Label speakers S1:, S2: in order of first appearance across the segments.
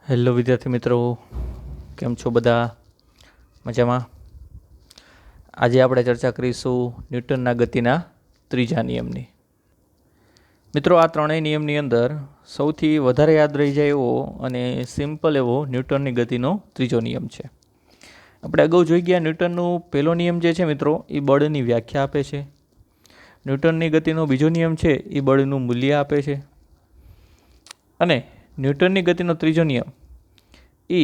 S1: Hello વિદ્યાર્થી મિત્રો, કેમ છો બધા? મજામાં? આજે આપણે ચર્ચા કરીશું ન્યૂટનના ગતિના ત્રીજા નિયમની. મિત્રો, આ ત્રણેય નિયમની અંદર સૌથી વધારે યાદ રહી જાય એવો અને સિમ્પલ એવો ન્યૂટનની ગતિનો ત્રીજો નિયમ છે. આપણે અગાઉ જોઈ ગયા ન્યૂટનનો પહેલો નિયમ જે છે મિત્રો, એ બળની વ્યાખ્યા આપે છે. ન્યૂટનની ગતિનો બીજો નિયમ છે એ બળનું મૂલ્ય આપે છે. અને ન્યૂટનની ગતિનો ત્રીજો નિયમ એ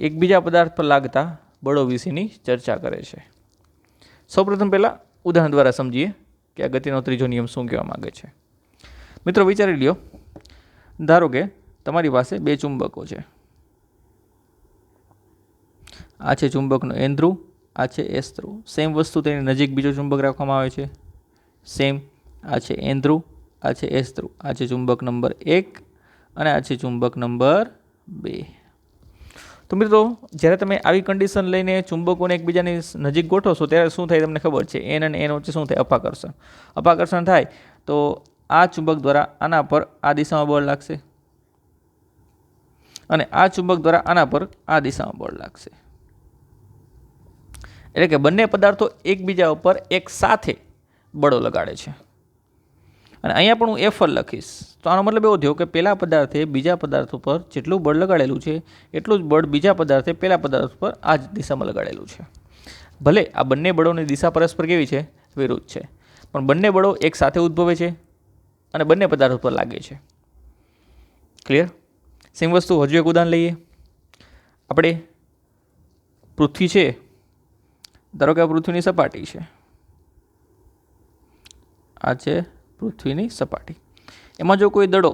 S1: એકબીજા પદાર્થ પર લાગતા બળો વિશેની ચર્ચા કરે છે. સૌપ્રથમ પહેલાં ઉદાહરણ દ્વારા સમજીએ કે આ ગતિનો ત્રીજો નિયમ શું કહેવા માગે છે. મિત્રો, વિચારી લ્યો, ધારો કે તમારી પાસે બે ચુંબકો છે. આ છે ચુંબકનો એન ધ્રુવ, આ છે એસ ધ્રુવ. સેમ વસ્તુ તેની નજીક બીજો ચુંબક રાખવામાં આવે છે. સેમ, આ છે એન ધ્રુવ, આ છે એસ ધ્રુવ. આ છે ચુંબક નંબર 1 અને આ છે ચુંબક નંબર 2. તો મિત્રો, જ્યારે તમે આવી કન્ડિશન લઈને ચુંબકોને એકબીજાની નજીક ગોઠવશો ત્યારે શું થાય તમને ખબર છે? એન અને એન વચ્ચે શું થાય? અપાકર્ષણ. અપાકર્ષણ થાય તો આ ચુંબક દ્વારા આના પર આ દિશામાં બળ લાગશે અને આ ચુંબક દ્વારા આના પર આ દિશામાં બળ લાગશે. એટલે કે બંને પદાર્થો એકબીજા ઉપર એક સાથે બળો લગાડે છે. અને અહીંયા પણ હું F1 લખીશ. તો આનો મતલબ એવો થયો કે પહેલા પદાર્થે બીજા પદાર્થ ઉપર જેટલું બળ લગાડેલું છે એટલું જ બળ બીજા પદાર્થે પહેલા પદાર્થ ઉપર આ જ દિશામાં લગાડેલું છે. ભલે આ બંને બળોની દિશા પરસ્પર કેવી છે? વિરુદ્ધ છે, પણ બંને બળો એક સાથે ઉદ્ભવે છે અને બંને પદાર્થ ઉપર લાગે છે. ક્લિયર? સેમ વસ્તુ હજુ એક ઉદાહરણ લઈએ. આપણે પૃથ્વી છે, ધારો કે આ પૃથ્વીની સપાટી છે. આ છે પૃથ્વીની સપાટી. એમાં જો કોઈ દડો,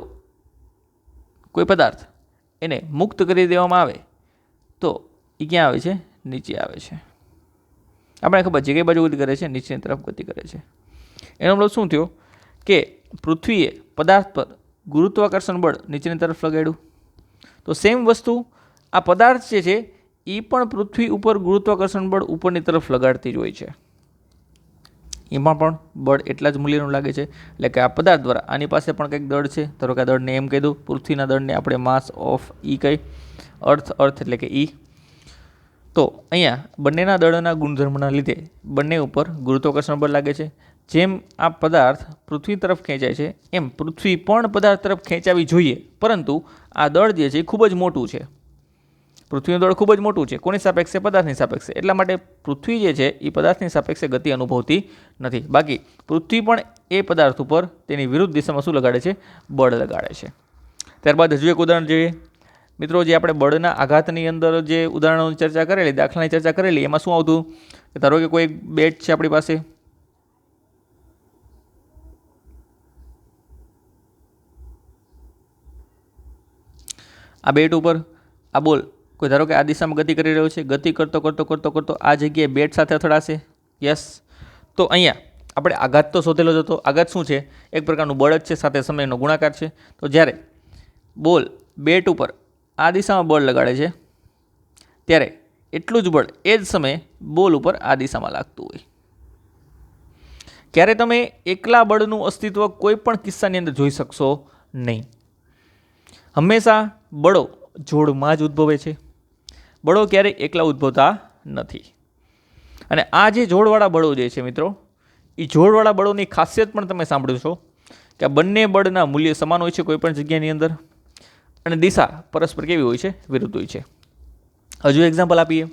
S1: કોઈ પદાર્થ એને મુક્ત કરી દેવામાં આવે તો એ ક્યાં આવે છે? નીચે આવે છે. આપણે ખબર છે કઈ બાજુ ગતિ કરે છે? નીચેની તરફ ગતિ કરે છે. એનો મતલબ શું થયો કે પૃથ્વીએ પદાર્થ પર ગુરુત્વાકર્ષણ બળ નીચેની તરફ લગાડ્યું. તો સેમ વસ્તુ આ પદાર્થ જે છે એ પણ પૃથ્વી ઉપર ગુરુત્વાકર્ષણ બળ ઉપરની તરફ લગાડતી જ હોય છે. એમાં પણ બળ એટલા જ મૂલ્યનું લાગે છે. એટલે કે આ પદાર્થ દ્વારા આની પાસે પણ કંઈક દળ છે. ધારો કે આ દળને એમ કહી દઉં, પૃથ્વીના દળને આપણે માસ ઓફ ઈ કહી, અર્થ એટલે કે ઈ. તો અહીંયા બંનેના દળના ગુણધર્મના લીધે બંને ઉપર ગુરુત્વાકર્ષણ બળ લાગે છે. જેમ આ પદાર્થ પૃથ્વી તરફ ખેંચાય છે એમ પૃથ્વી પણ પદાર્થ તરફ ખેંચાવી જોઈએ, પરંતુ આ દળ જે છે એ ખૂબ જ મોટું છે. પૃથ્વીનું દળ ખૂબ જ મોટું છે. કોની સાપેક્ષે? પદાર્થની સાપેક્ષે. એટલા માટે પૃથ્વી જે છે એ પદાર્થની સાપેક્ષે ગતિ અનુભવતી નથી. બાકી પૃથ્વી પણ એ પદાર્થ ઉપર તેની વિરુદ્ધ દિશામાં શું લગાડે છે? બળ લગાડે છે. ત્યારબાદ હજુ એક ઉદાહરણ જોઈએ. મિત્રો, જે આપણે બળના આઘાતની અંદર જે ઉદાહરણોની ચર્ચા કરેલી, દાખલાની ચર્ચા કરેલી, એમાં શું આવતું? ધારો કે કોઈ બેટ છે આપણી પાસે. આ બેટ ઉપર આ બોલ કોઈ ધારો કે આ દિશામાં ગતિ કરી રહ્યો છે. ગતિ કરતો કરતો કરતો કરતો આ જગ્યાએ બેટ સાથે અથડાશે. યસ. તો અહીંયા આપણે આઘાત તો શોધેલો જ હતો. આઘાત શું છે? એક પ્રકારનું બળ જ છે, સાથે સમયનો ગુણાકાર છે. તો જ્યારે બોલ બેટ ઉપર આ દિશામાં બળ લગાડે છે ત્યારે એટલું જ બળ એ જ સમયે બોલ ઉપર આ દિશામાં લાગતું હોય. ક્યારે તમે એકલા બળનું અસ્તિત્વ કોઈ પણ કિસ્સાની અંદર જોઈ શકશો નહીં. હંમેશા બળો જોડમાં જ ઉદ્ભવે છે. બળો ક્યારેય એકલા ઉદ્ભવતા નથી. અને આ જે જોડવાળા બળો જે છે મિત્રો, એ જોડવાળા બળોની ખાસિયત પણ તમે સાંભળ્યું છો કે આ બંને બળના મૂલ્ય સમાન હોય છે કોઈ પણ જગ્યાની અંદર, અને દિશા પરસ્પર કેવી હોય છે? વિરુદ્ધ હોય છે. હજુ એક્ઝામ્પલ આપીએ.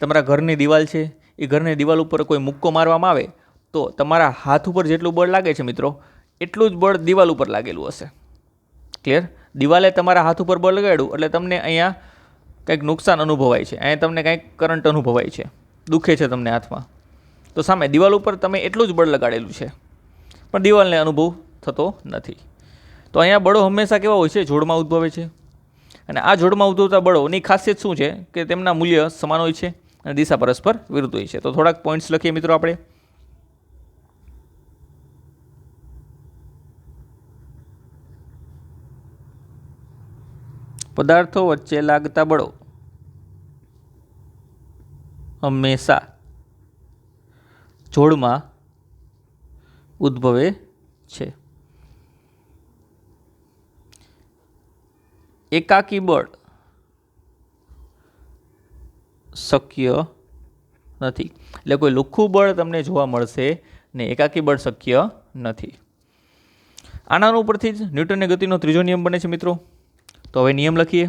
S1: તમારા ઘરની દિવાલ છે, એ ઘરની દિવાલ ઉપર કોઈ મુક્કો મારવામાં આવે તો તમારા હાથ ઉપર જેટલું બળ લાગે છે મિત્રો, એટલું જ બળ દિવાલ ઉપર લાગેલું હશે. ક્લિયર? દિવાલે તમારા હાથ ઉપર બળ લગાડ્યું એટલે તમને અહીંયા કંઈક નુકસાન અનુભવાય છે, અહીંયા તમને કંઈક કરંટ અનુભવાય છે, દુખે છે તમને હાથમાં. તો સામે દિવાલ ઉપર તમે એટલું જ બળ લગાડેલું છે, પણ દિવાલને અનુભવ થતો નથી. તો અહીંયા બળો હંમેશા કેવા હોય છે? જોડમાં ઉદ્ભવે છે. અને આ જોડમાં ઉદ્ભવતા બળોની ખાસિયત શું છે? કે તેમના મૂલ્ય સમાન હોય છે અને દિશા પરસ્પર વિરુદ્ધ હોય છે. તો થોડાક પોઈન્ટ્સ લખીએ મિત્રો આપણે. પદાર્થો વચ્ચે લાગતા બળો હંમેશા જોડમાં ઉદ્ભવે છે. એકાકી બળ શક્ય નથી. એટલે કોઈ લુખ્ખું બળ તમને જોવા મળશે ને એકાકી બળ શક્ય નથી. આના ઉપરથી જ ન્યૂટનની ગતિનો ત્રીજો નિયમ બને છે મિત્રો. તો હવે નિયમ લખીએ.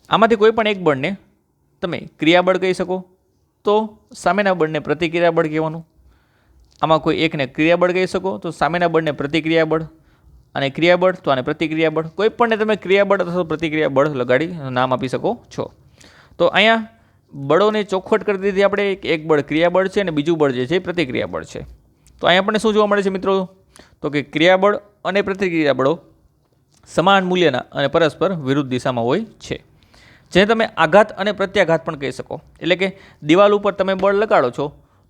S1: આમાંથી કોઈ પણ એક બળને તમે ક્રિયાબળ કહી શકો તો સામેના બળને પ્રતિક્રિયાબળ કહેવાનું. આમાં કોઈ એકને ક્રિયાબળ કહી શકો તો સામેના બળને પ્રતિક્રિયાબળ, અને ક્રિયાબળ તો આને પ્રતિક્રિયાબળ. કોઈ પણને તમે ક્રિયાબળ અથવા પ્રતિક્રિયાબળ લગાડી નામ આપી શકો છો. તો અહીંયા બળોને ચોખવટ કરી દીધી આપણે. એક બળ ક્રિયાબળ છે અને બીજું બળ જે છે એ પ્રતિક્રિયાબળ છે. તો અહીંયા આપણને શું જોવા મળે છે મિત્રો? તો કે ક્રિયાબળ અને પ્રતિક્રિયાબળો સમાન મૂલ્યના અને પરસ્પર વિરુદ્ધ દિશામાં હોય છે. જેને તમે આઘાત અને પ્રત્યાઘાત પણ કહી શકો. એટલે કે દિવાલ ઉપર તમે બળ લગાડો છો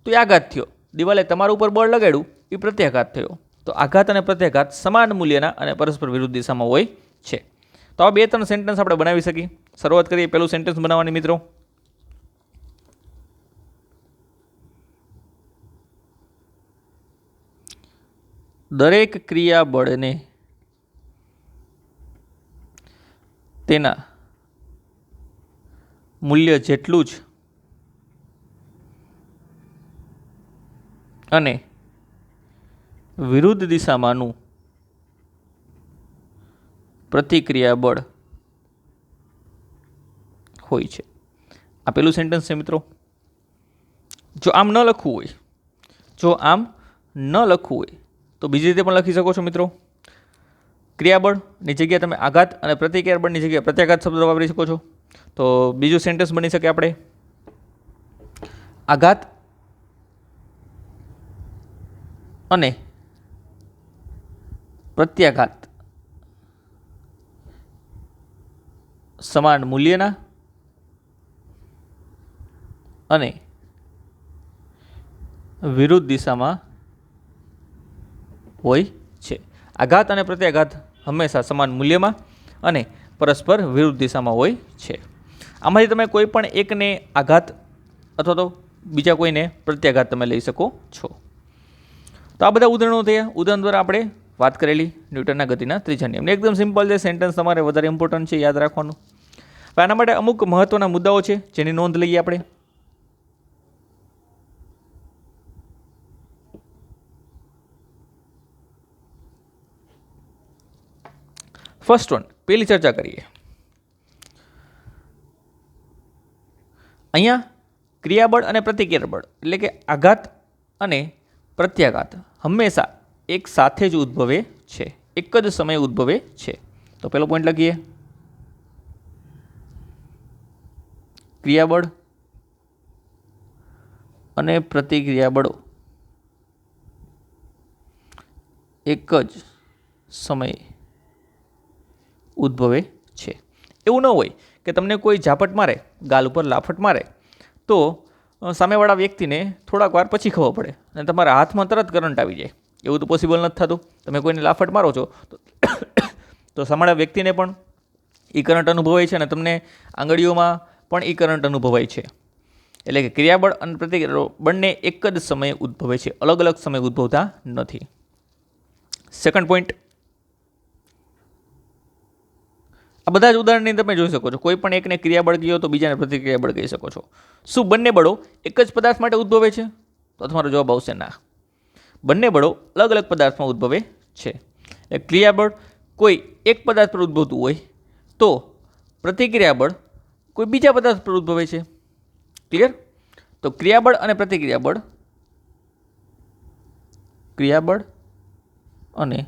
S1: તો એ આઘાત થયો, દિવાલે તમારા ઉપર બળ લગાડ્યું એ પ્રત્યાઘાત થયો. તો આઘાત અને પ્રત્યાઘાત સમાન મૂલ્યના અને પરસ્પર વિરુદ્ધ દિશામાં હોય છે. તો આ 2-3 સેન્ટેન્સ આપણે બનાવી શકીએ. શરૂઆત કરીએ પહેલું સેન્ટેન્સ બનાવવાની મિત્રો. દરેક ક્રિયાબળને તેના મૂલ્ય જેટલું જ અને વિરુદ્ધ દિશામાંનું પ્રતિક્રિયાબળ હોય છે. આ પેલું સેન્ટેન્સ છે મિત્રો. જો આમ ન લખવું હોય તો બીજી રીતે પણ લખી શકો છો મિત્રો. ક્રિયાબળની જગ્યાએ તમે આઘાત અને પ્રતિક્રિયાબળની જગ્યાએ પ્રત્યાઘાત શબ્દ વાપરી શકો છો. તો બીજું સેન્ટેન્સ બની શકે આપણે આઘાત અને પ્રત્યાઘાત સમાન મૂલ્યના અને વિરુદ્ધ દિશામાં હોય છે. આઘાત અને પ્રત્યાઘાત હંમેશા સમાન મૂલ્યમાં અને પરસ્પર વિરુદ્ધ દિશામાં હોય છે. આમાંથી તમે કોઈ પણ એકને આઘાત અથવા તો બીજા કોઈને પ્રત્યાઘાત તમે લઈ શકો છો. તો આ બધા ઉદાહરણો થયા. ઉદાહરણ દ્વારા આપણે વાત કરેલી ન્યૂટનના ગતિના ત્રીજા નિયમને. એકદમ સિમ્પલ છે. સેન્ટેન્સ તમારે વધારે ઇમ્પોર્ટન્ટ છે યાદ રાખવાનું. આના માટે અમુક મહત્વના મુદ્દાઓ છે જેની નોંધ લઈએ આપણે. ફર્સ્ટ વન, પહેલી ચર્ચા કરીએ. અહીંયા ક્રિયાબળ અને પ્રતિક્રિયાબળ એટલે કે આઘાત અને પ્રત્યાઘાત હંમેશા એક સાથે જ ઉદ્ભવે છે, એક જ સમયે ઉદ્ભવે છે. તો પહેલો પોઈન્ટ લખીએ. ક્રિયાબળ અને પ્રતિક્રિયાબળો એક જ સમયે ઉદ્ભવે છે. એવું ન હોય કે તમને કોઈ ઝાપટ મારે, ગાલ ઉપર લાફટ મારે તો સામેવાળા વ્યક્તિને થોડાક વાર પછી ખબર પડે અને તમારા હાથમાં તરત કરંટ આવી જાય. એવું તો પોસિબલ નથી થતું. તમે કોઈને લાફટ મારો છો તો સામેવાળા વ્યક્તિને પણ એ કરંટ અનુભવાય છે અને તમને આંગળીઓમાં પણ એ કરંટ અનુભવાય છે. એટલે કે ક્રિયાબળ અને પ્રતિક્રિયાબળ બંને એક જ સમયે ઉદ્ભવે છે, અલગ અલગ સમયે ઉદ્ભવતા નથી. સેકન્ડ પોઈન્ટ, આ બધા જ ઉદાહરણની તમે જોઈ શકો છો. કોઈ પણ એકને ક્રિયાબળ કહો તો બીજાને પ્રતિક્રિયાબળ કહી શકો છો. શું બંને બળો એક જ પદાર્થ માટે ઉદ્ભવે છે? તો તમારો જવાબ આવશે ના. બંને બળો અલગ અલગ પદાર્થમાં ઉદ્ભવે છે. ક્રિયાબળ કોઈ એક પદાર્થ પર ઉદ્ભવતું હોય તો પ્રતિક્રિયાબળ કોઈ બીજા પદાર્થ પર ઉદ્ભવે છે. ક્લિયર? તો ક્રિયાબળ અને પ્રતિક્રિયાબળ અને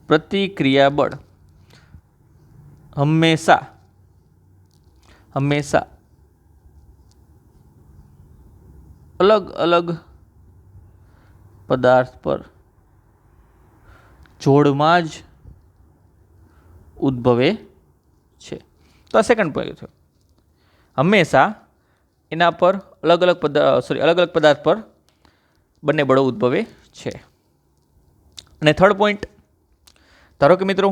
S1: પ્રતિક્રિયાબળ હંમેશા અલગ અલગ પદાર્થ પર જોડમાં જ ઉદ્ભવે છે. તો આ સેકન્ડ પોઈન્ટ થયો. હંમેશા એના પર અલગ અલગ પદાર્થ પર બંને બળો ઉદ્ભવે છે. અને થર્ડ પોઈન્ટ, ધારો કે મિત્રો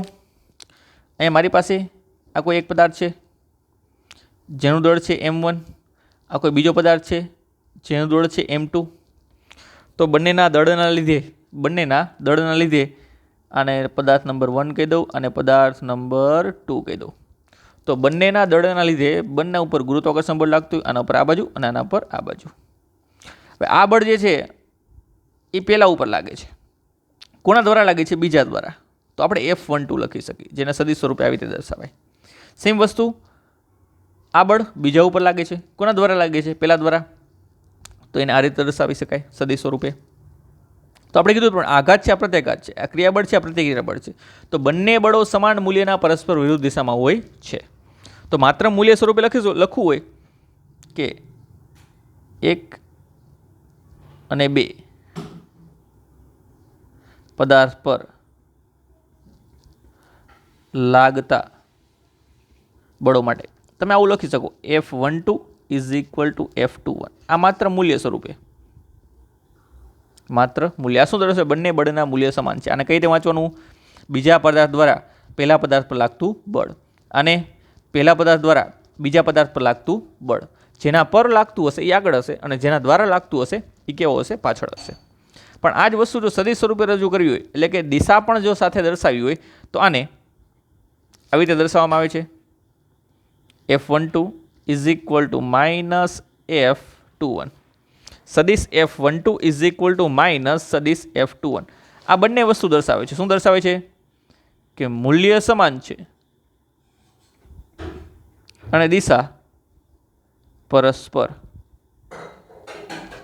S1: અહીંયા મારી પાસે આ કોઈ એક પદાર્થ છે જેનું દળ છે m1, આ કોઈ બીજો પદાર્થ છે જેનું દળ છે m2. તો બંનેના દળના લીધે આને પદાર્થ નંબર 1 કહી દઉં અને પદાર્થ નંબર 2 કહી દઉં. તો બંનેના દળના લીધે બંને ઉપર ગુરુત્વાકર્ષણ બળ લાગતું હોય, આના ઉપર આ બાજુ અને આના પર આ બાજુ. હવે આ બળ જે છે એ પહેલા ઉપર લાગે છે. કોના દ્વારા લાગે છે? બીજા દ્વારા. તો આપણે F12 લખી શકીએ, જેને સદિશ સ્વરૂપે આવી રીતે દર્શાવાય. સેમ વસ્તુ, આ બળ બીજા ઉપર લાગે છે. કોના દ્વારા લાગે છે? પહેલા દ્વારા. તો એને આ રીતે દર્શાવી શકાય સદિશ સ્વરૂપે. તો આપણે કીધું પણ આઘાત છે, આ પ્રત્યાઘાત છે, આ ક્રિયાબળ છે, આ પ્રતિક્રિયાબળ છે. તો બંને બળો સમાન મૂલ્યના પરસ્પર વિરુદ્ધ દિશામાં હોય છે. તો માત્ર મૂલ્ય સ્વરૂપે લખવું હોય કે 1 અને 2 પદાર્થ પર લાગતા બળો માટે તમે આવું લખી શકો, F12 = F21. આ માત્ર મૂલ્ય સ્વરૂપે, માત્ર મૂલ્ય. આ શું દર્શાવે? બંને બળના મૂલ્ય સમાન છે. આને કઈ રીતે વાંચવાનું? બીજા પદાર્થ દ્વારા પહેલા પદાર્થ પર લાગતું બળ અને પહેલા પદાર્થ દ્વારા બીજા પદાર્થ પર લાગતું બળ. જેના પર લાગતું હશે એ આગળ હશે અને જેના દ્વારા લાગતું હશે એ કેવો હશે? પાછળ હશે. પણ આ જ વસ્તુ જો સદિશ સ્વરૂપે રજૂ કરવી હોય, એટલે કે દિશા પણ જો સાથે દર્શાવી હોય, તો આને આવી રીતે દર્શાવવામાં આવે છે, F12 = -F21. સદિશ F12 = સદિશ F21. આ બંને વસ્તુ દર્શાવે છે. શું દર્શાવે છે? કે મૂલ્ય સમાન છે અને દિશા પરસ્પર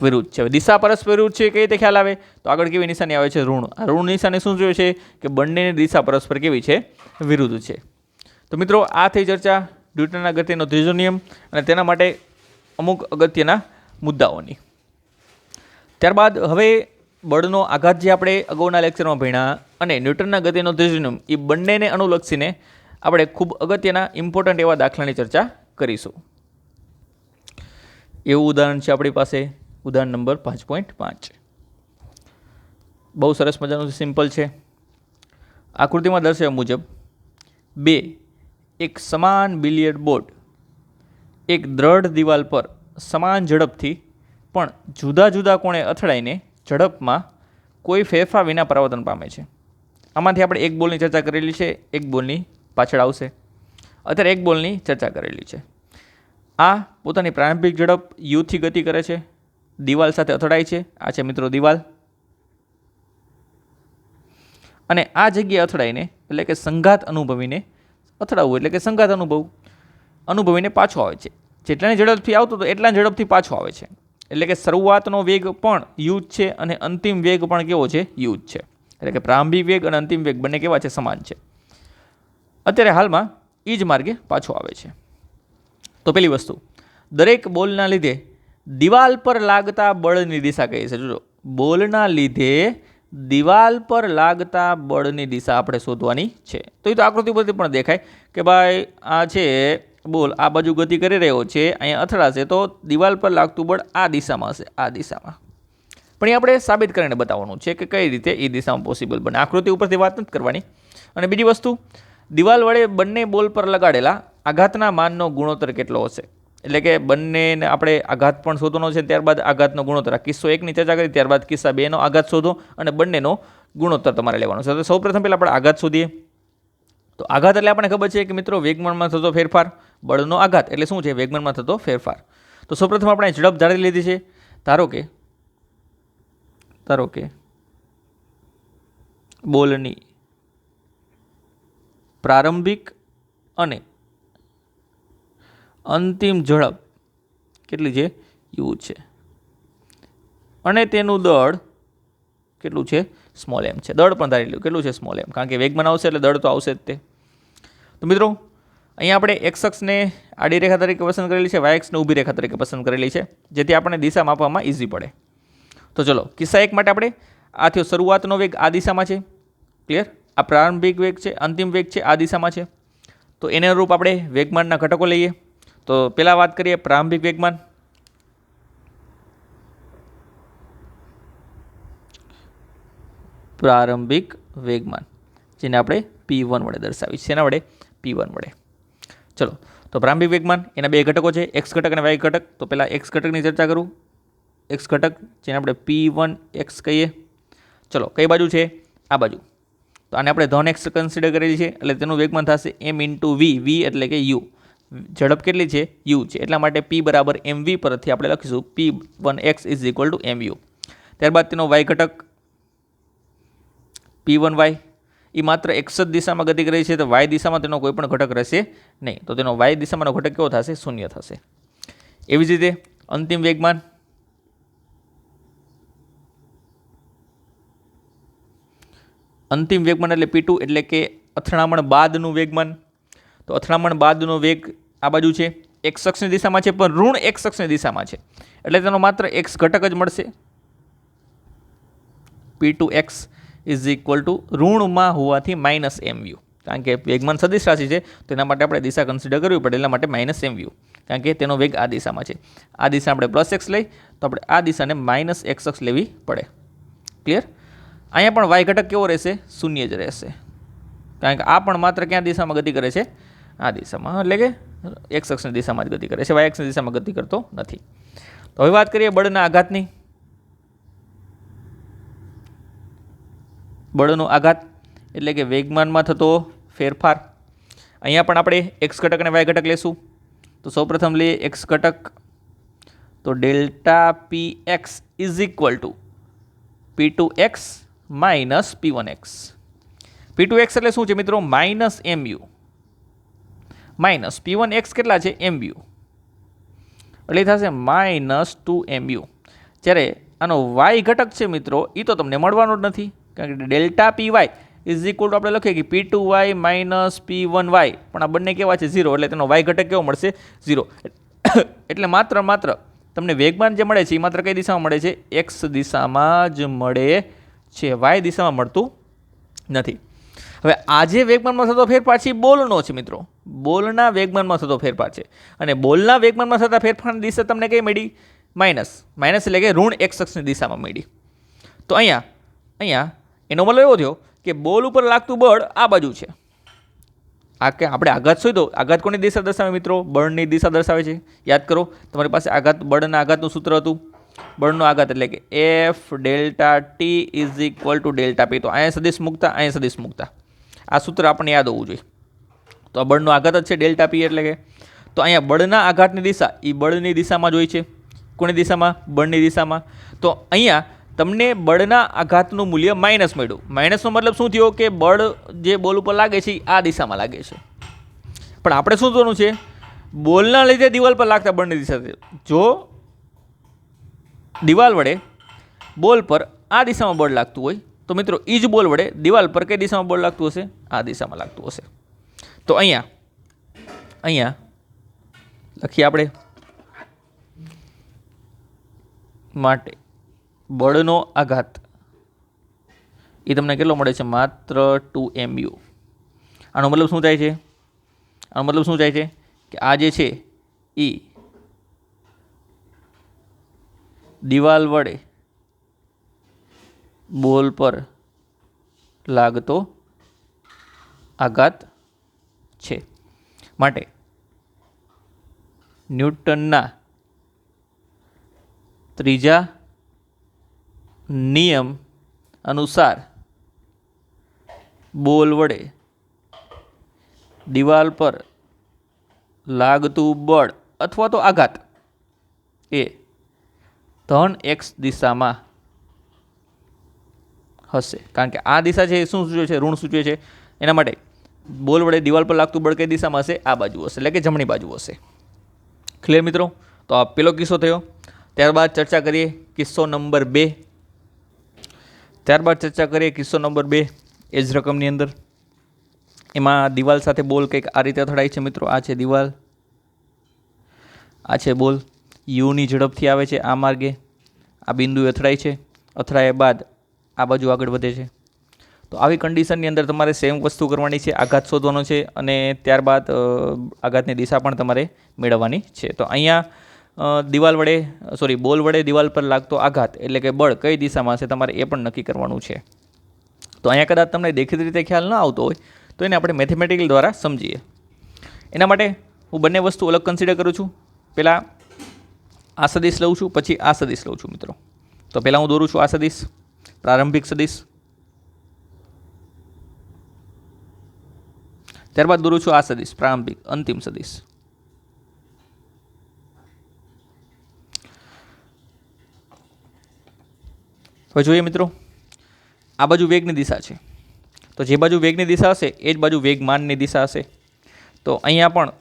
S1: વિરુદ્ધ છે. દિશા પરસ્પર વિરુદ્ધ છે, કઈ રીતે ખ્યાલ આવે? તો આગળ કેવી નિશાની આવે છે? ઋણ. આ ઋણ નિશાની શું જોઈએ છે? કે બંનેની દિશા પરસ્પર કેવી છે? વિરુદ્ધ છે. તો મિત્રો, આ થઈ ચર્ચા ન્યૂટનના ગતિનો ત્રીજો નિયમ અને તેના માટે અમુક અગત્યના મુદ્દાઓની. ત્યારબાદ હવે બળનો આઘાત જે આપણે અગાઉના લેક્ચરમાં ભણ્યા અને ન્યૂટનના ગતિનો ત્રીજો નિયમ, એ બંનેને અનુલક્ષીને આપણે ખૂબ અગત્યના ઇમ્પોર્ટન્ટ એવા દાખલાની ચર્ચા કરીશું. એવું ઉદાહરણ છે આપણી પાસે, ઉદાહરણ નંબર 5.5. બહુ સરસ મજાનું સિમ્પલ છે. આકૃતિમાં દર્શાવ્યા મુજબ એક સમાન બિલિયર્ડ બોર્ડ એક દ્રઢ દિવાલ પર સમાન ઝડપથી પણ જુદા જુદા કોણે અથડાઈને ઝડપમાં કોઈ ફેરફાર વિના પરાવર્તન પામે છે. આમાંથી આપણે એક બોલની ચર્ચા કરેલી છે, એક બોલની પાછળ આવશે. અત્યારે એક બોલની ચર્ચા કરેલી છે. આ પોતાની પ્રારંભિક ઝડપ યુથી ગતિ કરે છે, દિવાલ સાથે અથડાય છે. આ છે મિત્રો દિવાલ. અને આ જગ્યાએ અથડાઈને, એટલે કે સંઘાત અનુભવીને, અથડાવવું એટલે કે સંઘાત અનુભવીને પાછો આવે છે. જેટલાની ઝડપથી આવતો હતો એટલા ઝડપથી પાછો આવે છે. એટલે કે શરૂઆતનો વેગ પણ યુ જ છે અને અંતિમ વેગ પણ કેવો છે? યુ જ છે. એટલે કે પ્રારંભિક વેગ અને અંતિમ વેગ બંને કેવા છે? સમાન છે. અત્યારે હાલમાં એ જ માર્ગે પાછો આવે છે. તો પેલી વસ્તુ, દરેક બોલના લીધે દિવાલ પર લાગતા બળની દિશા કઈ છે? જોજો, બોલના લીધે દિવાલ પર લાગતા બળની દિશા આપણે શોધવાની છે. તો એ તો આકૃતિ પરથી પણ દેખાય કે ભાઈ આ છે બોલ, આ બાજુ ગતિ કરી રહ્યો છે, અહીંયા અથડાશે તો દિવાલ પર લાગતું બળ આ દિશામાં હશે, આ દિશામાં. પણ એ આપણે સાબિત કરીને બતાવવાનું છે કે કઈ રીતે એ દિશામાં પોસિબલ બને. આકૃતિ ઉપરથી વાત નથી કરવાની. અને બીજી વસ્તુ, દિવાલ વડે બંને બોલ પર લગાડેલા આઘાતના માનનો ગુણોત્તર કેટલો હશે? એટલે કે બંનેને આપણે આઘાત પણ શોધવાનો છે, ત્યારબાદ આઘાતનો ગુણોત્તર. કિસ્સો 1ની ચર્ચા કરી, ત્યારબાદ કિસ્સા 2નો આઘાત શોધો અને બંનેનો ગુણોત્તર તમારે લેવાનો છે. તો સૌપ્રથમ પહેલાં આપણે આઘાત શોધીએ. તો આઘાત એટલે આપણને ખબર છે કે મિત્રો વેગમાનમાં થતો ફેરફાર. બળનો આઘાત એટલે શું છે? વેગમાનમાં થતો ફેરફાર. તો સૌપ્રથમ આપણે ઝડપ ધારી લીધી છે. ધારો કે બોલની પ્રારંભિક અને અંતિમ ઝડપ કેટલી છે? યુ છે. અને તેનું દળ કેટલું છે? સ્મોલ એમ છે. દળ પણ ધારી લ્યું કેટલું છે? સ્મોલ એમ. કારણ કે વેગમાન આવશે એટલે દળ તો આવશે જ તે. તો મિત્રો, અહીંયા આપણે એક્સ અક્ષને આડી રેખા તરીકે પસંદ કરેલી છે, વાય અક્ષને ઊભી રેખા તરીકે પસંદ કરેલી છે, જેથી આપણને દિશા માપવામાં ઇઝી પડે. તો ચલો, કિસ્સા 1 માટે આપણે આ થયો શરૂઆતનો વેગ આ દિશામાં છે, ક્લિયર. આ પ્રારંભિક વેગ છે, અંતિમ વેગ છે આ દિશામાં છે. તો એને અનુરૂપ આપણે વેગમાનના ઘટકો લઈએ. તો પહેલાં વાત કરીએ પ્રારંભિક વેગમાન. પ્રારંભિક વેગમાન જેને આપણે P1 વડે દર્શાવી છે. એના વડે? P1 વડે. ચલો, તો પ્રારંભિક વેગમાન એના બે ઘટકો છે, એક્સ ઘટક અને વાય ઘટક. તો પહેલાં એક્સ ઘટકની ચર્ચા કરું. એક્સ ઘટક જેને આપણે P1x કહીએ. ચલો, કઈ બાજુ છે? આ બાજુ. તો તો આને આપણે ધન એક્સ કન્સિડર કરેલી છે એટલે તેનું વેગમાન થશે એમ ઇન્ટુ વી, વી એટલે કે યુ, ઝડપ કેટલી છે યુ છે, એટલા માટે પી બરાબર એમ વી પરથી આપણે લખીશું P1x is equal to M U. ત્યારબાદ તેનો વાય ઘટક P1y એ માત્ર એક્સ જ દિશામાં ગતિ કરે છે, તો વાય દિશામાં તેનો કોઈ પણ ઘટક રહેશે નહીં, તો તેનો વાય દિશામાંનો ઘટક કેવો થશે? શૂન્ય થશે. એવી જ રીતે અંતિમ વેગમાન એટલે P2 એટલે કે અથડામણ બાદનું વેગમાન. તો અથડામણ બાદનો વેગ આ બાજુ છે, એક્સ અક્ષની દિશામાં છે પણ ઋણ એક્સ અક્ષની દિશામાં છે, એટલે તેનો માત્ર એક્સ ઘટક જ મળશે. P2x ઇઝ ઇક્વલ ટુ ઋણમાં હોવાથી માઇનસ એમ યુ, કારણ કે વેગમાન સદિશ રાશિ છે તો એના માટે આપણે દિશા કન્સિડર કરવી પડે, એટલા માટે માઇનસ એમ યુ, કારણ કે તેનો વેગ આ દિશામાં છે. આ દિશા આપણે પ્લસ એક્સ લઈ તો આપણે આ દિશાને માઇનસ એક્સ અક્ષ લેવી પડે. ક્લિયર? અહીંયા પણ વાય ઘટક કેવો રહેશે? શૂન્ય જ રહેશે, કારણ કે આ પણ માત્ર ક્યાં દિશામાં ગતિ કરે છે? આ દિશામાં, એટલે કે એક્સ અક્ષની દિશામાં જ ગતિ કરે છે, વાય અક્ષની દિશામાં ગતિ કરતો નથી. તો હવે વાત કરીએ બળના આઘાતની. બળનો આઘાત એટલે કે વેગમાનમાં થતો ફેરફાર. અહીંયા પણ આપણે એક્સ ઘટક અને વાય ઘટક લેશું. તો સૌપ્રથમ લઈએ એક્સ ઘટક, તો delta P x is equal two P2x minus P1x. P2x એટલે શું છે મિત્રો? Minus M you, minus P1x કેટલા છે? એમ યુ, એટલે થશે માઇનસ 2 MU. જ્યારે આનો વાય ઘટક છે મિત્રો એ તો તમને મળવાનો જ નથી, કારણ કે delta P Y is equal to આપણે લખીએ કે P2y માઇનસ P1y, પણ આ બંને કેવા છે? 0, એટલે તેનો વાય ઘટક કેવો મળશે? 0. એટલે માત્ર તમને વેગમાન જે મળે છે એ માત્ર કઈ દિશામાં મળે છે? એક્સ દિશામાં જ મળે છે, વાય દિશામાં મળતું નથી. હવે આ જે વેગમાનમાં થતો ફેરફાર છે એ બોલનો છે મિત્રો, બોલના વેગમાનમાં થતો ફેરફાર છે, અને બોલના વેગમાનમાં થતા ફેરફારની દિશા તમને કઈ મળી? માઇનસ, માઇનસ એટલે કે ઋણ એક્સ અક્ષની દિશામાં મળી. તો અહીંયા એનો મતલબ એવો થયો કે બોલ ઉપર લાગતું બળ આ બાજુ છે. આ કે આપણે આઘાત શોધો, આઘાત કોની દિશા દર્શાવે મિત્રો? બળની દિશા દર્શાવે છે. યાદ કરો, તમારી પાસે આઘાત, બળના આઘાતનું સૂત્ર હતું. બળનો આઘાત એટલે કે F delta T is equal to delta પી. તો અહીંયા સદિશ મૂકતા, અહીંયા સદિશ મૂકતા, આ સૂત્ર આપણને યાદ હોવું જોઈએ. તો આ બળનો આઘાત જ છે ડેલ્ટા પી એટલે કે. તો અહીંયા બળના આઘાતની દિશા એ બળની દિશામાં જ હોય છે. કોની દિશામાં? બળની દિશામાં. તો અહીંયા તમને બળના આઘાતનું મૂલ્ય માઇનસ મળ્યું. માઇનસનો મતલબ શું થયો? કે બળ જે બોલ ઉપર લાગે છે આ દિશામાં લાગે છે, પણ આપણે શું જોવાનું છે? બોલના લીધે દિવાલ પર લાગતા બળની દિશા. જો દિવાલ વડે બોલ પર આ દિશામાં બળ લાગતું હોય તો મિત્રો એ જ બોલ વડે દિવાલ પર કઈ દિશામાં બળ લાગતું હશે? આ દિશામાં લાગતું હશે. તો અહીંયા લખીએ આપણે, માટે બળનો આઘાત એ તમને કેટલો મળે છે? માત્ર 2 MU. આનો મતલબ શું થાય છે? આનો મતલબ શું થાય છે? કે આ જે છે એ દિવાલ વડે બોલ પર લાગતો આઘાત છે. માટે ન્યૂટનના ત્રીજા નિયમ અનુસાર બોલ વડે દિવાલ પર લાગતું બળ અથવા તો આઘાત એ ધન એક્સ દિશામાં હશે, કારણ કે આ દિશા છે એ શું સૂચવે છે? ઋણ સૂચવે છે. એના માટે બોલ વડે દિવાલ પર લાગતું બળ કઈ દિશામાં હશે? આ બાજુ હશે, એટલે કે જમણી બાજુ હશે. ક્લિયર મિત્રો? તો આ પેલો કિસ્સો થયો. ત્યારબાદ ચર્ચા કરીએ કિસ્સો નંબર 2. કિસ્સો નંબર 2 એ જ રકમની અંદર. એમાં દિવાલ સાથે બોલ કંઈક આ રીતે અથડાય છે મિત્રો. આ છે દિવાલ, આ છે બોલ, યુની ઝડપથી આવે છે આ માર્ગે, આ બિંદુએ અથડાય છે. અથડાયા બાદ આ બાજુ આગળ વધે છે. તો આવી કન્ડિશનની અંદર તમારે સેમ વસ્તુ કરવાની છે, આઘાત શોધવાનો છે, અને ત્યારબાદ આઘાતની દિશા પણ તમારે મેળવવાની છે. તો અહીંયા બોલ વડે દિવાલ પર લાગતો આઘાત એટલે કે બળ કઈ દિશામાં હશે તમારે એ પણ નક્કી કરવાનું છે. તો અહીંયા કદાચ તમને દેખીતી રીતે ખ્યાલ ન આવતો હોય તો એને આપણે મેથેમેટિકલ દ્વારા સમજીએ. એના માટે હું બંને વસ્તુ અલગ કન્સિડર કરું છું. પહેલાં આ સદિશ લઉં છું, પછી આ સદિશ લઉં છું મિત્રો. તો પહેલાં હું દોરું છું આ સદિશ, પ્રારંભિક સદિશ. ત્યારબાદ દોરું છું આ સદિશ, પ્રારંભિક અંતિમ સદિશ. હવે જોઈએ મિત્રો, આ બાજુ વેગની દિશા છે, તો જે બાજુ વેગની દિશા હશે એ જ બાજુ વેગમાનની દિશા હશે. તો અહીંયા પણ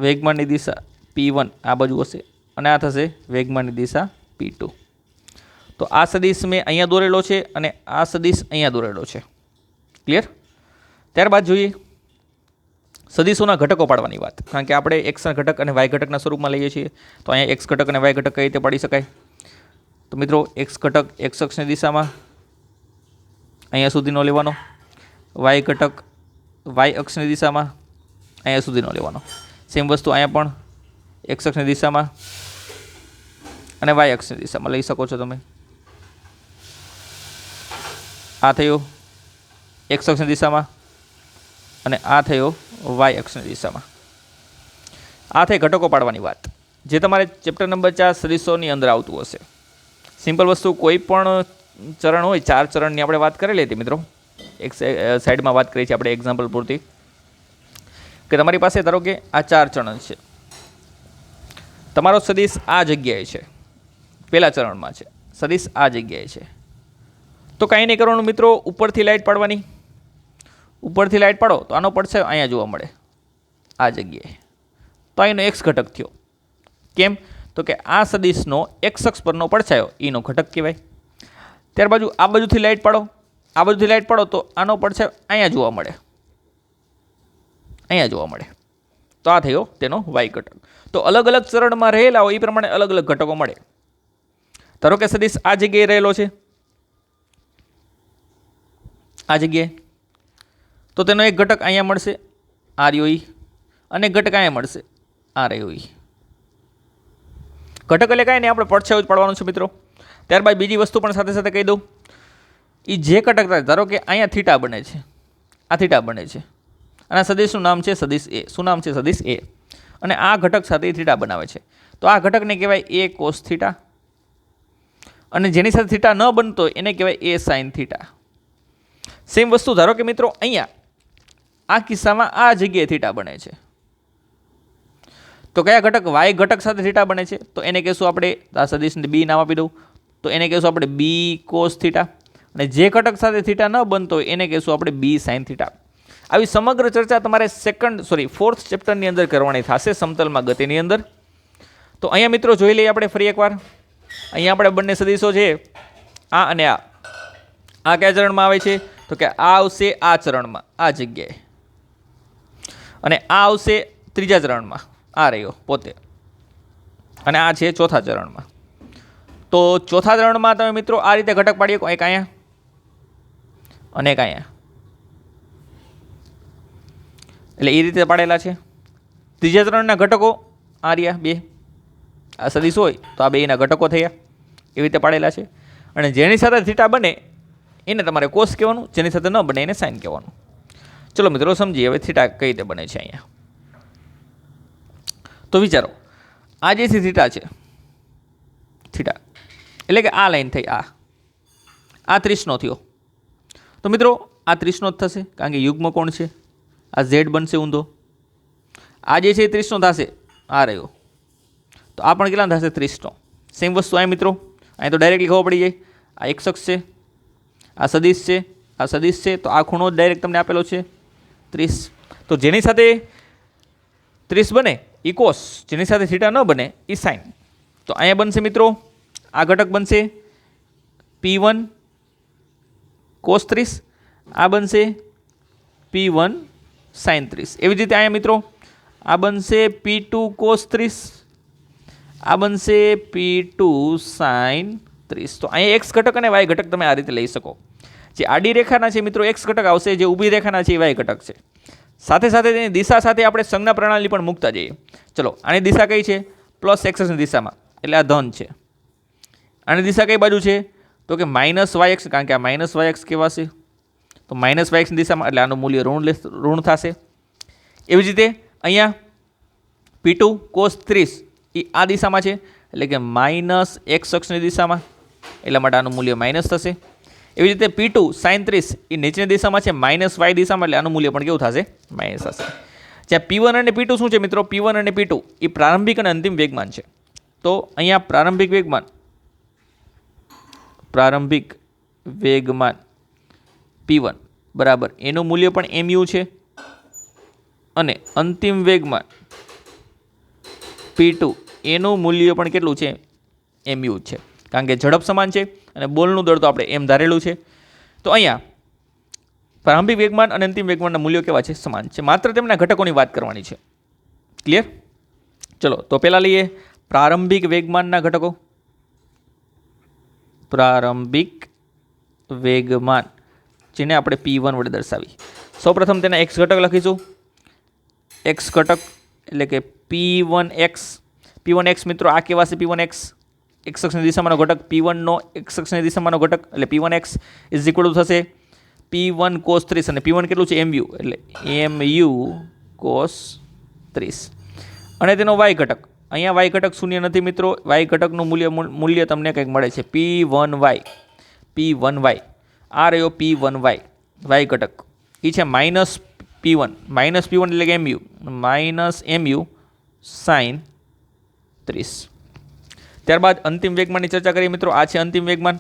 S1: વેગમાનની દિશા P1 આ બાજુ હશે અને આ થશે વેગમાનની દિશા P2. તો આ સદિશ મેં અહીંયા દોરેલો છે અને આ સદિશ અહીંયા દોરેલો છે. ક્લિયર? ત્યારબાદ જોઈએ સદિશોના ઘટકો પાડવાની વાત, કારણ કે આપણે એક્સના ઘટક અને વાય ઘટકના સ્વરૂપમાં લઈએ છીએ. તો અહીંયા એક્સ ઘટક અને વાય ઘટક કઈ રીતે પાડી શકાય? તો મિત્રો એક્સ ઘટક એક્સ અક્ષની દિશામાં અહીંયા સુધીનો લેવાનો, વાય ઘટક વાય અક્ષની દિશામાં અહીંયા સુધીનો લેવાનો. સેમ વસ્તુ અહીંયા પણ એક્સ અક્ષની દિશામાં અને વાય અક્ષની દિશામાં લઈ શકો છો તમે. આ થયો એક્સ અક્ષની દિશામાં અને આ થયો વાય અક્ષની દિશામાં. આ થઈ ઘટકો પાડવાની વાત, જે તમારે ચેપ્ટર નંબર 4 સદિશોની અંદર આવતું હશે. સિમ્પલ વસ્તુ, કોઈ પણ ચરણ હોય, 4 ચરણની આપણે વાત કરેલી હતી મિત્રો, એક સાઈડમાં વાત કરી છે આપણે એક્ઝામ્પલ પૂરતી, કે તમારી પાસે ધારો કે આ 4 ચરણ છે, તમારો સદિશ આ જગ્યાએ છે, પહેલા ચરણમાં છે, સદિશ આ જગ્યાએ છે. તો કાંઈ નહીં કરવાનું મિત્રો, ઉપરથી લાઇટ પાડવાની. ઉપરથી લાઇટ પાડો તો આનો પડછાયો અહીંયા જોવા મળે આ જગ્યાએ. તો અહીંનો એક્સ ઘટક થયો. કેમ? તો કે આ સદિશનો એક્સ અક્ષ પરનો પડછાયો એનો ઘટક કહેવાય. ત્યારબાજુ આ બાજુથી લાઇટ પાડો, આ બાજુથી લાઇટ પાડો તો આનો પડછાયો અહીંયા જોવા મળે, અહીંયા જોવા મળે. તો આ થયો તેનો વાય ઘટક. તો અલગ અલગ ચરણમાં રહેલા હોય એ પ્રમાણે અલગ અલગ ઘટકો મળે. ધારો કે સદિશ આ જગ્યાએ રહેલો છે, આ જગ્યાએ, તો તેનો એક ઘટક અહીંયા મળશે, આ રહ્યો ઈ, અને ઘટક અહીંયા મળશે, આ રહ્યો ઈ. ઘટક એટલે કાંઈ નહીં, આપણે પડછાયો જ પાડવાનું છે મિત્રો. ત્યારબાદ બીજી વસ્તુ પણ સાથે સાથે કહી દઉં, એ જે ઘટક થાય, ધારો કે અહીંયા થીટા બને છે, આ થીટા બને છે, અને સદિશનું નામ છે સદિશ એ. શું નામ છે? સદિશ એ. અને આ ઘટક સાથે થીટા બનાવે છે, તો આ ઘટકને કહેવાય એ કોસ થીટા, અને જેની સાથે થીટા ન બનતો એને કહેવાય એ સાઇન થીટા. સેમ વસ્તુ ધારો કે મિત્રો અહીંયા આ કિસ્સામાં આ જગ્યાએ થીટા બને છે, તો કયા ઘટક? વાય ઘટક સાથે થીટા બને છે, તો એને કહેશું આપણે, આ સદિશને બી નામ આપી દઉં, તો એને કહેશું આપણે બી કોસ થીટા. અને જે ઘટક સાથે થીટા ન બનતો એને કહેશું આપણે બી સાઇન થીટા. આવી સમગ્ર ચર્ચા તમારે ફોર્થ ચેપ્ટરની અંદર કરવાની થશે, સમતલમાં ગતિની અંદર. તો અહીંયા મિત્રો જોઈ લઈએ આપણે ફરી એકવાર. અહીંયા આપણે બંને સદિશો છે, આ અને આ કયા ચરણમાં આવે છે? તો કે આ આવશે આ ચરણમાં, આ જગ્યાએ, અને આ આવશે ત્રીજા ચરણમાં, આ રહ્યો પોતે, અને આ છે ચોથા ચરણમાં. તો ચોથા ચરણમાં તમે મિત્રો આ રીતે ઘટક પાડીએ, એક અહીંયા અને એક અહીંયા, એટલે એ રીતે પાડેલા છે. ત્રીજા ચરણના ઘટકો આ રહ્યા બે, આ સદિશ હોય તો આ બેના ઘટકો થયા, એવી રીતે પાડેલા છે. અને જેની સાથે થીટા બને એને તમારે કોસ કહેવાનું, જેની સાથે ન બને એને સાઇન કહેવાનું. ચલો મિત્રો સમજીએ હવે થીટા કઈ રીતે બને છે અહીંયા. તો વિચારો, આ જે થીટા છે, થીટા એટલે કે આ લાઈન થઈ, આ 30નો થયો. તો મિત્રો આ 30નો જ થશે, કારણ કે યુગ્મ કોણ છે, આ ઝેડ બનશે ઊંધો. આ જે છે એ 30નો થશે, આ રહ્યો, તો આ પણ કેટલા થશે? 30નો. સેમ વસ્તુ અહીં મિત્રો, અહીં તો ડાયરેક્ટલી ખબર પડી જાય, આ એક્સ અક્ષ છે, આ સદિશ છે, આ સદિશ છે, તો આ ખૂણો ડાયરેક્ટ તમને આપેલો છે 30. તો જેની સાથે 30 બને એ કોસ, જેની સાથે થીટા ન બને એ સાઇન. તો અહીંયા બનશે મિત્રો, આ ઘટક બનશે P1 કોસ 30, આ બનશે P1 સાઇન 30. એવી જ રીતે અહીંયા મિત્રો આ બનશે P2 કોસ 30, આ બનશે P2 સાઇન 30. તો અહીંયા એક્સ ઘટક અને વાય ઘટક તમે આ રીતે લઈ શકો. જે આડી રેખાના છે મિત્રો એક્સ ઘટક આવશે, જે ઊભી રેખાના છે એ વાય ઘટક છે. સાથે સાથે તેની દિશા સાથે આપણે સંજ્ઞા પ્રણાલી પણ મૂકતા જઈએ. ચલો, આની દિશા કઈ છે? પ્લસ એક્સની દિશામાં, એટલે આ ધન છે. આની દિશા કઈ બાજુ છે? તો કે માઇનસ વાય એક્સ, કારણ કે આ માઇનસ વાય એક્સ કહેવાશે. તો માઇનસ વાય એક્સની દિશામાં, એટલે આનું મૂલ્ય ઋણ થશે. એવી જ રીતે અહીંયા P2 કોસ 30 એ આ દિશામાં છે, એટલે કે માઇનસ એક્સ અક્ષની દિશામાં, એટલા માટે આનું મૂલ્ય માઇનસ થશે. એવી રીતે P2 sin 30 એ નીચેની દિશામાં છે -y દિશામાં, એટલે આનું મૂલ્ય પણ કેવું થશે? માઇનસ થશે. જ્યાં P1 અને P2 શું છે મિત્રો? P1 અને P2 એ પ્રારંભિક અને અંતિમ વેગમાન છે. તો અહીંયા પ્રારંભિક વેગમાન P1 બરાબર એનું મૂલ્ય પણ mu છે અને અંતિમ વેગમાન P2 એનું મૂલ્ય પણ કેટલું છે? mu છે, કારણ કે ઝડપ સમાન છે અને બોલનું દળ તો આપણે એમ ધારેલું છે. તો અહીંયા પ્રારંભિક વેગમાન અને અંતિમ વેગમાનના મૂલ્યો કેવા છે? સમાન છે. માત્ર તેમના ઘટકોની વાત કરવાની છે. ક્લિયર? ચલો તો પહેલા લઈએ પ્રારંભિક વેગમાનના ઘટકો. પ્રારંભિક વેગમાન જેને આપણે P1 વડે દર્શાવી. સૌપ્રથમ તેના x ઘટક લખીશું. x ઘટક એટલે કે P1x. P1x મિત્રો આ કેવા છે? P1x x અક્ષની દિશામાંનો ઘટક, P1 નો x અક્ષની દિશામાંનો ઘટક, એટલે P1x ઇઝ ઇક્વલ ટુ થશે P1 cos 30 અને P1 કેટલું છે? mu, એટલે mu cos 30 અને તેનો y ઘટક. અહીંયા y ઘટક શૂન્ય નથી મિત્રો. y ઘટકનું મૂલ્ય તમને કંઈક મળે છે P1y. આ રહ્યો P1y ઘટક એ છે -P1 એટલે કે mu sin 30. ત્યારબાદ અંતિમ વેગમાનની ચર્ચા કરીએ મિત્રો. આ છે અંતિમ વેગમાન,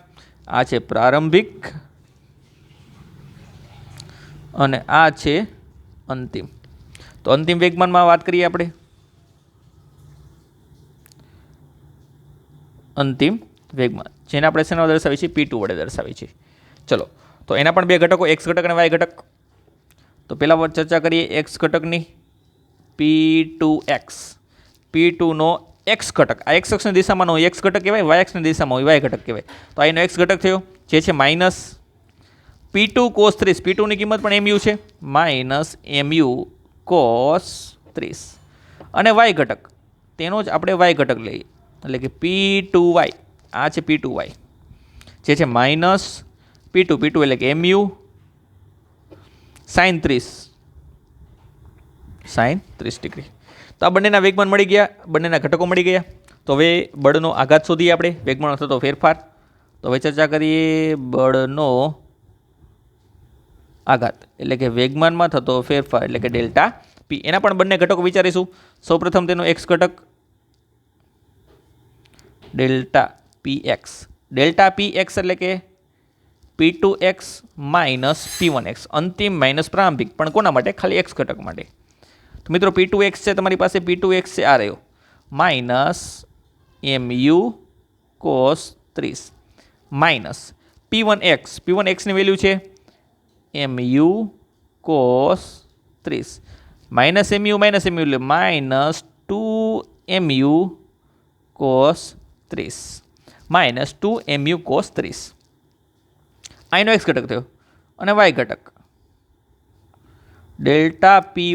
S1: આ છે પ્રારંભિક અને આ છે અંતિમ. તો અંતિમ વેગમાનમાં વાત કરીએ આપણે. અંતિમ વેગમાન જેને આપણે શેના દર્શાવીએ છીએ? P2 વડે દર્શાવીએ છીએ. ચલો તો એના પણ બે ઘટકો, x ઘટક અને y ઘટક. તો પહેલા ચર્ચા કરીએ x ઘટકની. P2x, P2 નો x ઘટક, આ x અક્ષની દિશામાંનો x ઘટક કહેવાય, y અક્ષની દિશામાં y ઘટક કહેવાય. તો આ એનો x ઘટક થયો જે છે માઇનસ P2 cos 30. P2 ની કિંમત પણ mu છે, -mu cos 30 અને y ઘટક તેનો જ આપણે y ઘટક લઈએ એટલે કે P2y. આ છે P2y જે છે માઇનસ P2 એટલે કે mu sin 30 ડિગ્રી. તો આ બંનેના વેગમાન મળી ગયા, બંનેના ઘટકો મળી ગયા. તો હવે બળનો આઘાત શોધીએ આપણે, વેગમાનમાં થતો ફેરફાર. તો હવે ચર્ચા કરીએ બળનો આઘાત એટલે કે વેગમાનમાં થતો ફેરફાર એટલે કે ડેલ્ટા P. એના પણ બંને ઘટકો વિચારીશું. સૌપ્રથમ તેનો x ઘટક ડેલ્ટા px એટલે કે P2x માઇનસ P1x, અંતિમ માઇનસ પ્રારંભિક, પણ કોના માટે? ખાલી x ઘટક માટે. તો મિત્રો P2x છે તમારી પાસે, P2x છે આ રહ્યો minus mu cos 30 minus P1x ની વેલ્યુ છે mu cos 30 માઇનસ mu એટલે minus 2mu cos 30 minus 2mu cos 30. આનો x ઘટક થયો અને y ઘટક ડેલ્ટા py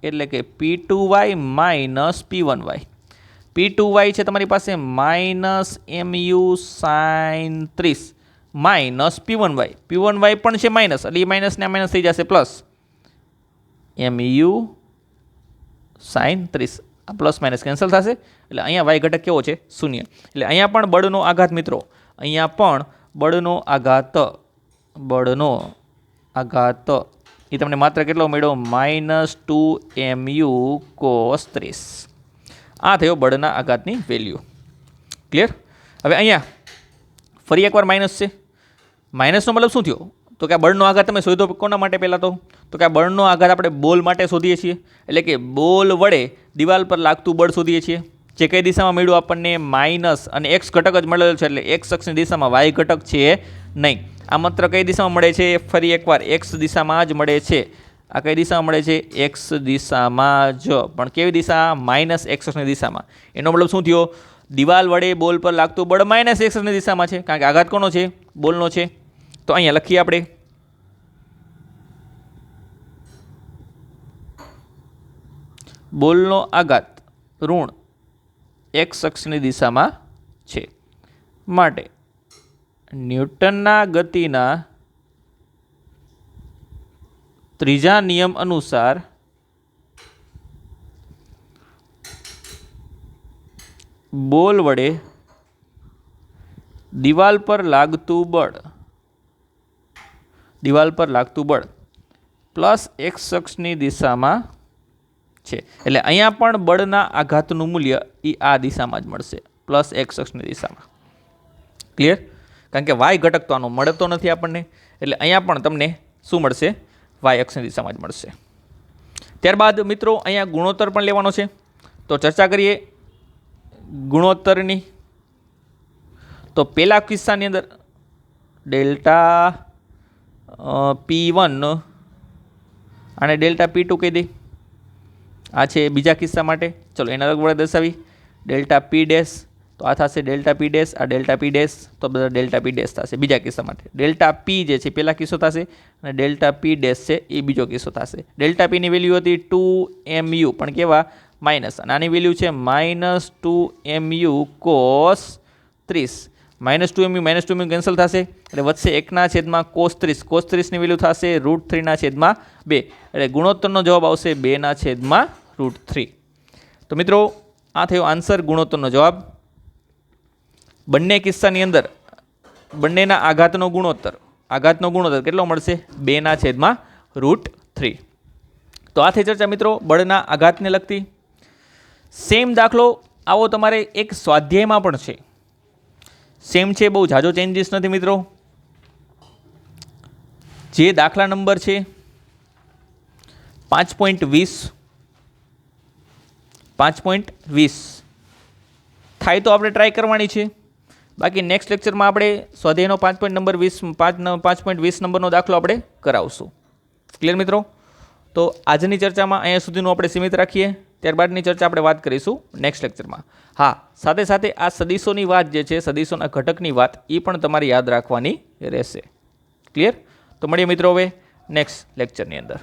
S1: એટલે કે P2y માઇનસ P1y. P2y છે તમારી પાસે minus mu sin 30 minus P1y પણ છે માઇનસ, એટલે એ માઇનસ ને માઇનસ થઈ જશે પ્લસ mu sin 30. આ પ્લસ માઇનસ કેન્સલ થશે એટલે અહીંયા y ઘટક કેવો છે? શૂન્ય. એટલે અહીંયા પણ બળનો આઘાત મિત્રો, અહીંયા પણ બળનો આઘાત એ તમને માત્ર કેટલો મળ્યો? -2mu cos 30. આ થયો બળના આઘાતની વેલ્યુ. ક્લિયર? હવે અહીંયા ફરી એકવાર માઇનસ છે. માઇનસનો મતલબ શું થયો? તો કે આ બળનો આઘાત તમે શોધો કોના માટે? પહેલાં તો કે આ બળનો આઘાત આપણે બોલ માટે શોધીએ છીએ, એટલે કે બોલ વડે દિવાલ પર લાગતું બળ શોધીએ છીએ. જે કઈ દિશામાં મળ્યું આપણને? માઇનસ અને x ઘટક જ મળેલો છે, એટલે x અક્ષની દિશામાં y ઘટક છે નહીં. આ માત્ર કઈ દિશામાં મળે છે? ફરી એકવાર x દિશામાં જ મળે છે. આ કઈ દિશામાં મળે છે? x દિશામાં જ, પણ કેવી દિશા? માઇનસ x અક્ષની દિશામાં. એનો મતલબ શું થયો? દિવાલ વડે બોલ પર લાગતું બળ માઇનસ x અક્ષની દિશામાં છે, કારણ કે આઘાત કોનો છે? બોલનો છે. તો અહીંયા લખીએ આપણે બોલનો આઘાત ઋણ x અક્ષની દિશામાં છે, માટે ન્યૂટનના ગતિના ત્રીજા નિયમ અનુસાર બોલ વડે દિવાલ પર લાગતું બળ દિવાલ પર લાગતું બળ પ્લસ એક્સ અક્ષની દિશામાં છે. એટલે અહીંયા પણ બળના આઘાતનું મૂલ્ય એ આ દિશામાં જ મળશે, પ્લસ એક્સ અક્ષની દિશામાં. ક્લિયર? કારણ કે વાય ઘટક તો આનો મળતો નથી આપણને, એટલે અહીંયા પણ તમને શું મળશે? વાય અક્ષની દિશામાં જ મળશે. ત્યારબાદ મિત્રો અહીંયા ગુણોત્તર પણ લેવાનો છે, તો ચર્ચા કરીએ ગુણોત્તરની. તો પહેલા કિસ્સાની અંદર ડેલ્ટા P1 અને ડેલ્ટા P2 કહી દઈ. આ છે બીજા કિસ્સા માટે. ચલો એના અલગ વડે દર્શાવી. ડેલ્ટા P ડેશ તો આ થશે ડેલ્ટા P ડેશ, આ ડેલ્ટા P ડેશ તો બધા ડેલ્ટા P ડેશ થશે બીજા કિસ્સા માટે. ડેલ્ટા P જે છે પહેલા કિસ્સો થશે અને ડેલ્ટા P ડેશ છે એ બીજો કિસ્સો થશે. ડેલ્ટા P ની વેલ્યુ હતી 2mu પણ કેવા? માઇનસ, અને આની વેલ્યુ છે -2mu cos 30. -2mu કેન્સલ થશે એટલે વધશે 1/, cos 30. cos 30 ની વેલ્યુ થશે √3/2. એટલે ગુણોત્તરનો જવાબ આવશે 2/√3. તો મિત્રો આ થયો આન્સર, ગુણોત્તરનો જવાબ. બંને કિસ્સાની અંદર બંનેના આઘાતનો ગુણોત્તર કેટલો મળશે? 2/√3. તો આ થઈ ચર્ચા મિત્રો બળના આઘાતને લગતી. સેમ દાખલો આવો તમારે એક સ્વાધ્યાયમાં પણ છે. સેમ છે, બહુ ઝાઝો ચેન્જીસ નથી મિત્રો. જે દાખલા નંબર છે 5.20 થાય તો આપણે ટ્રાય કરવાની છે. બાકી નેક્સ્ટ લેક્ચરમાં આપણે સ્વાધ્યાયનો 5.20 નંબરનો દાખલો આપણે કરાવશું. ક્લિયર મિત્રો? તો આજની ચર્ચામાં અહીંયા સુધીનું આપણે સીમિત રાખીએ. ત્યારબાદની ચર્ચા આપણે વાત કરીશું નેક્સ્ટ લેક્ચરમાં. હા, સાથે સાથે આ સદીશોની વાત જે છે, સદીશોના ઘટકની વાત, એ પણ તમારે યાદ રાખવાની રહેશે. ક્લિયર? તો મળીએ મિત્રો હવે નેક્સ્ટ લેક્ચરની અંદર.